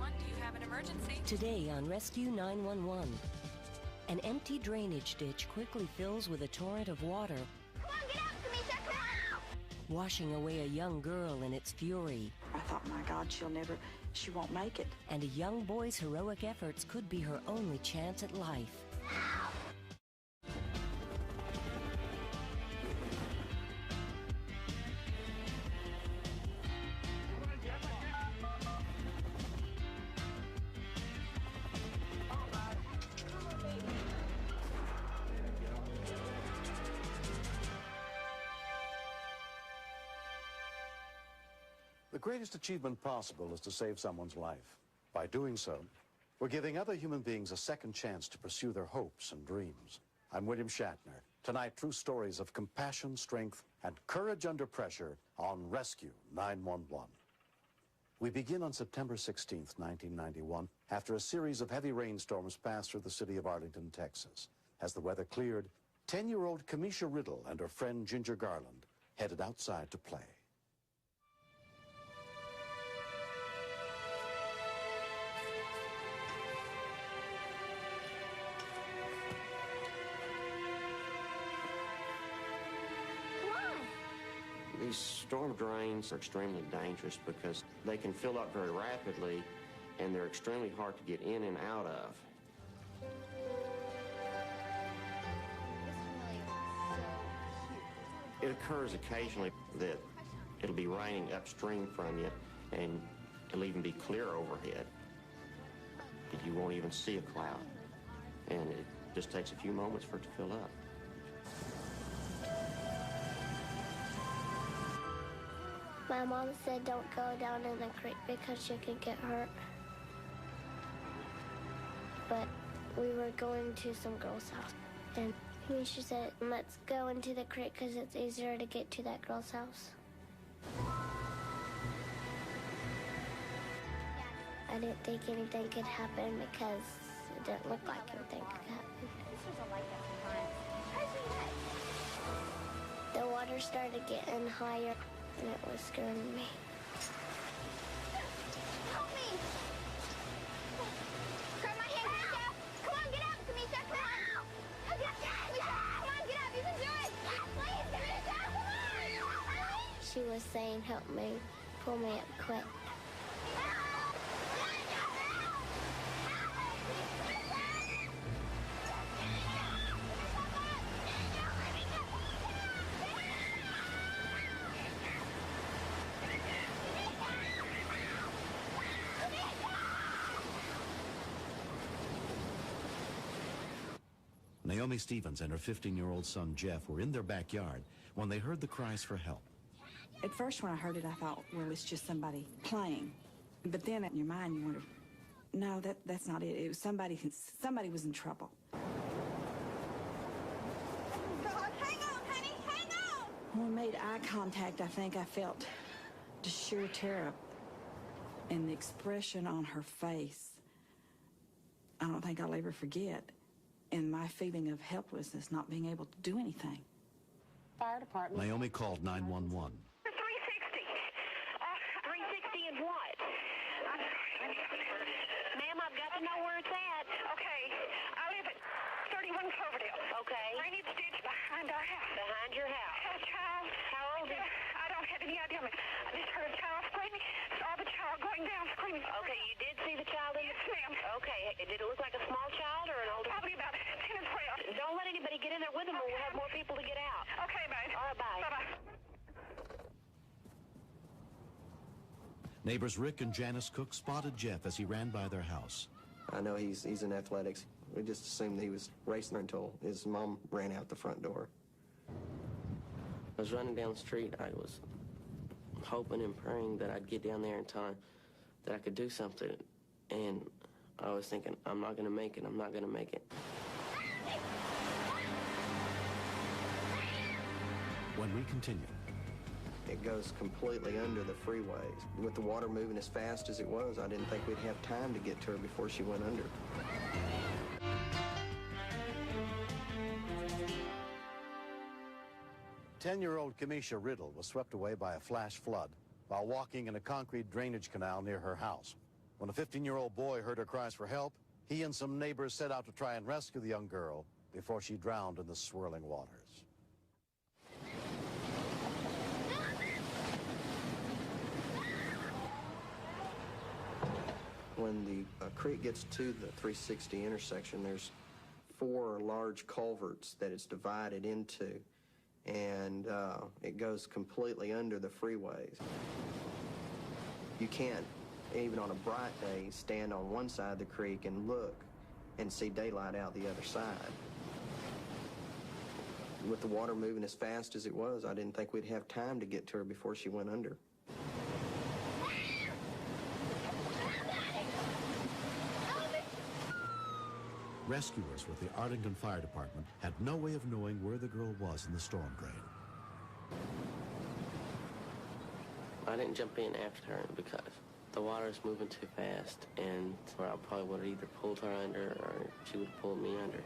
911, do you have an emergency? Today on Rescue 911, an empty drainage ditch quickly fills with a torrent of water. Come on, get out, Kamisha, come on! Washing away a young girl in its fury. I thought, my God, she won't make it. And a young boy's heroic efforts could be her only chance at life. The greatest achievement possible is to save someone's life. By doing so, we're giving other human beings a second chance to pursue their hopes and dreams. I'm William Shatner. Tonight, true stories of compassion, strength, and courage under pressure on Rescue 911. We begin on September 16th, 1991, after a series of heavy rainstorms passed through the city of Arlington, Texas. As the weather cleared, 10-year-old Kamisha Riddle and her friend Ginger Garland headed outside to play. These storm drains are extremely dangerous because they can fill up very rapidly and they're extremely hard to get in and out of. It occurs occasionally that it'll be raining upstream from you and it'll even be clear overhead. You won't even see a cloud, and it just takes a few moments for it to fill up. My mom said don't go down in the creek because you could get hurt. But we were going to some girl's house. And she said, let's go into the creek because it's easier to get to that girl's house. I didn't think anything could happen because it didn't look like anything could happen. The water started getting higher. And it was scaring me. Help me! Grab my hand, Kamisha! Come on, get up, Kamisha! Come on! Kamisha, come on, get up! You can do it! Please, Kamisha! Come on! She was saying, help me. Pull me up quick. Naomi Stevens and her 15-year-old son, Jeff, were in their backyard when they heard the cries for help. At first, when I heard it, I thought, well, it's just somebody playing. But then in your mind, you wonder, no, that's not it. It was somebody was in trouble. God, hang on, honey, hang on! When we made eye contact, I think I felt just sheer terror. And the expression on her face, I don't think I'll ever forget. And my feeling of helplessness, not being able to do anything. Fire department. Naomi called 911. 360. 360 and what? Ma'am, I've got to know where it's at. Okay, I live at 31 Cloverdale. Okay. Drainage ditch behind our house. Behind your house. Had a child. How old is it? I don't have any idea. I just heard a child screaming. Saw the child going down screaming. Okay, you did see the child in Yes, ma'am. Okay, did it look like a small child or an older? Probably about 10 and 12. Don't let anybody get in there with them or we'll have more people to get out. Okay, babe. All right, bye. Bye-bye. Neighbors Rick and Janice Cook spotted Jeff as he ran by their house. I know he's in athletics. We just assumed he was racing until his mom ran out the front door. I was running down the street. I was hoping and praying that I'd get down there in time, that I could do something. And I was thinking, I'm not going to make it. I'm not going to make it. When we continue, It goes completely under the freeways. With the water moving as fast as it was, I didn't think we'd have time to get to her before she went under. 10-year-old Kamisha Riddle was swept away by a flash flood while walking in a concrete drainage canal near her house. When a 15-year-old boy heard her cries for help, he and some neighbors set out to try and rescue the young girl before she drowned in the swirling waters. When the creek gets to the 360 intersection, there's 4 large culverts that it's divided into, and it goes completely under the freeways. You can't, even on a bright day, stand on one side of the creek and look and see daylight out the other side. With the water moving as fast as it was, I didn't think we'd have time to get to her before she went under. Rescuers with the Arlington Fire Department had no way of knowing where the girl was in the storm drain. I didn't jump in after her because the water was moving too fast, and where I probably would have either pulled her under or she would have pulled me under.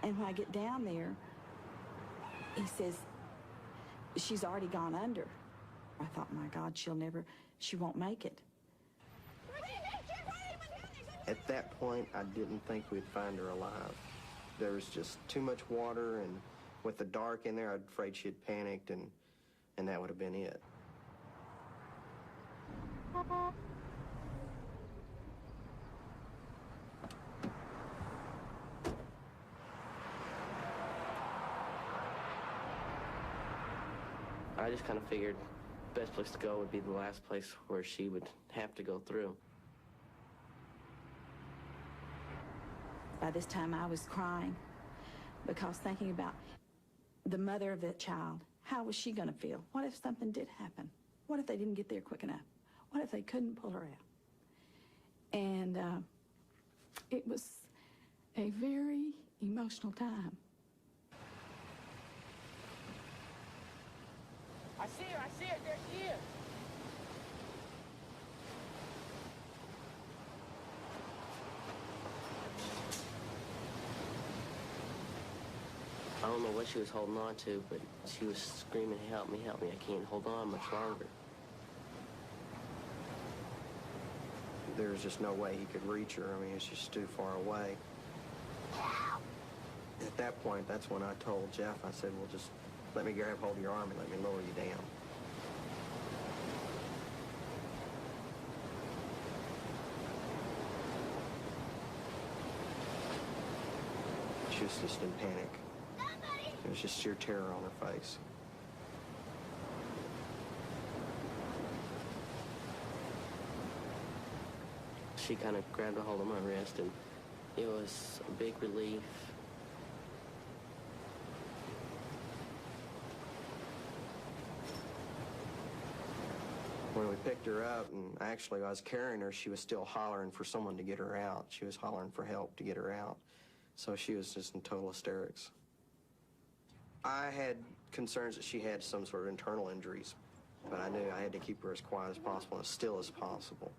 And when I get down there, he says, she's already gone under. I thought, my God, she won't make it. At that point, I didn't think we'd find her alive. There was just too much water, and with the dark in there, I'm afraid she had panicked, and that would have been it. I just kind of figured the best place to go would be the last place where she would have to go through. By this time, I was crying because thinking about the mother of that child. How was she going to feel? What if something did happen? What if they didn't get there quick enough? What if they couldn't pull her out? And it was a very emotional time. I see her, there she is. I don't know what she was holding on to, but she was screaming, help me, I can't hold on much longer. There was just no way he could reach her. I mean, it's just too far away. At that point, that's when I told Jeff, I said, well, just let me grab hold of your arm and let me lower you down. She was just in panic. It was just sheer terror on her face. She kind of grabbed a hold of my wrist, and it was a big relief. When we picked her up, and actually I was carrying her, she was still hollering for someone to get her out. She was hollering for help to get her out. So she was just in total hysterics. I had concerns that she had some sort of internal injuries, but I knew I had to keep her as quiet as possible and as still as possible.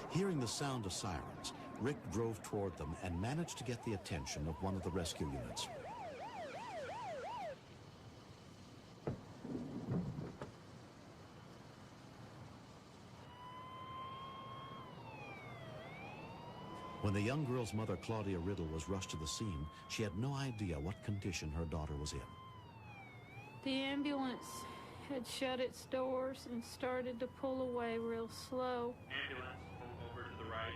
Hearing the sound of sirens, Rick drove toward them and managed to get the attention of one of the rescue units. When the young girl's mother, Claudia Riddle, was rushed to the scene, she had no idea what condition her daughter was in. The ambulance had shut its doors and started to pull away real slow. Ambulance, pull over to the right.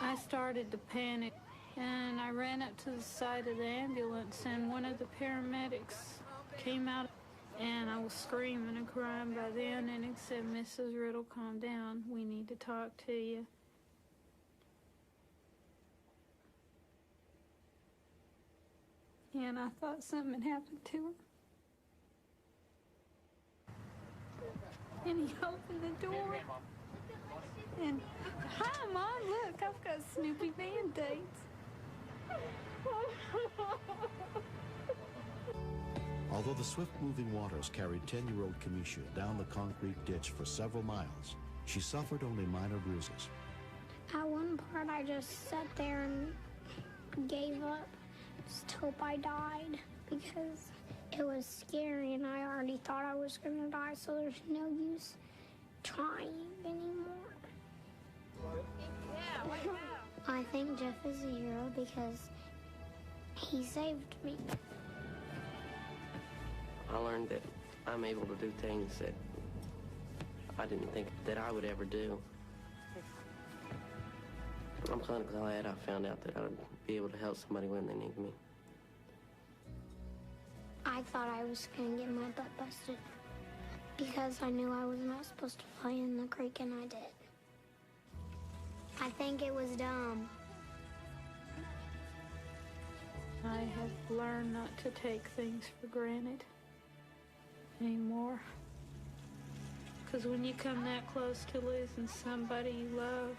I started to panic, and I ran up to the side of the ambulance, and one of the paramedics came out, and I was screaming and crying by then, and he said, Mrs. Riddle, calm down. We need to talk to you. And I thought something had happened to her. And he opened the door, And, hi, Mom, look, I've got Snoopy Band-Aids. Although the swift-moving waters carried 10-year-old Kamisha down the concrete ditch for several miles, she suffered only minor bruises. At one part, I just sat there and gave up. Just hope I died because it was scary and I already thought I was going to die, so there's no use trying anymore. I think Jeff is a hero because he saved me. I learned that I'm able to do things that I didn't think that I would ever do. I'm kind of glad I found out that I would be able to help somebody when they need me. I thought I was going to get my butt busted because I knew I was not supposed to play in the creek, and I did. I think it was dumb. I have learned not to take things for granted anymore. Because when you come that close to losing somebody you love,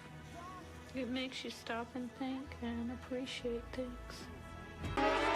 it makes you stop and think and appreciate things.